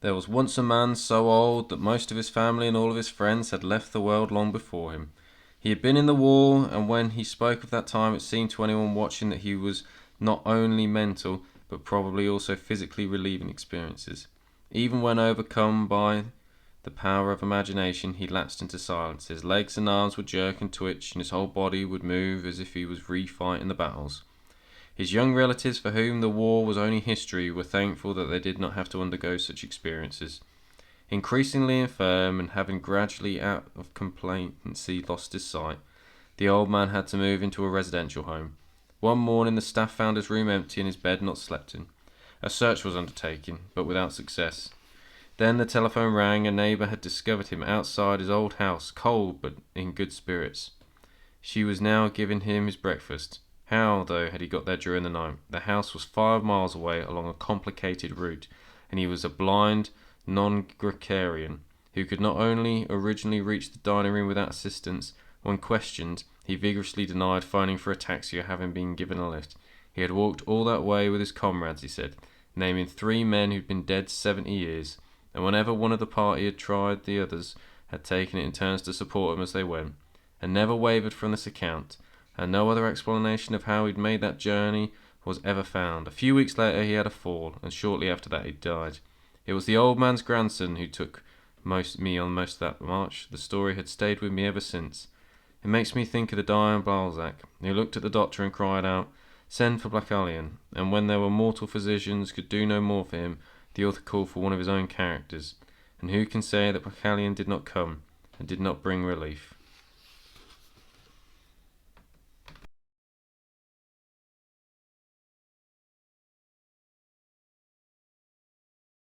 There was once a man so old that most of his family and all of his friends had left the world long before him. He had been in the war, and when he spoke of that time, it seemed to anyone watching that he was not only mental, but probably also physically relieving experiences. Even when overcome by the power of imagination, he lapsed into silence. His legs and arms would jerk and twitch, and his whole body would move as if he was re-fighting the battles. His young relatives, for whom the war was only history, were thankful that they did not have to undergo such experiences. Increasingly infirm, and having gradually out of complacency lost his sight, the old man had to move into a residential home. One morning the staff found his room empty and his bed not slept in. A search was undertaken, but without success. Then the telephone rang. A neighbour had discovered him outside his old house, cold but in good spirits. She was now giving him his breakfast. How, though, had he got there during the night? The house was 5 miles away along a complicated route, and he was a blind non-Gregarian who could not only originally reach the dining room without assistance. When questioned, he vigorously denied phoning for a taxi or having been given a lift. He had walked all that way with his comrades, he said, naming 3 men who'd been dead 70 years, and whenever one of the party had tried, the others had taken it in turns to support him as they went, and never wavered from this account. And no other explanation of how he'd made that journey was ever found. A few weeks later he had a fall, and shortly after that he died. It was the old man's grandson who took me on most of that march. The story had stayed with me ever since. It makes me think of the dying Balzac, who looked at the doctor and cried out, "Send for Blackalion," and when there were mortal physicians could do no more for him, the author called for one of his own characters. And who can say that Blackalion did not come, and did not bring relief?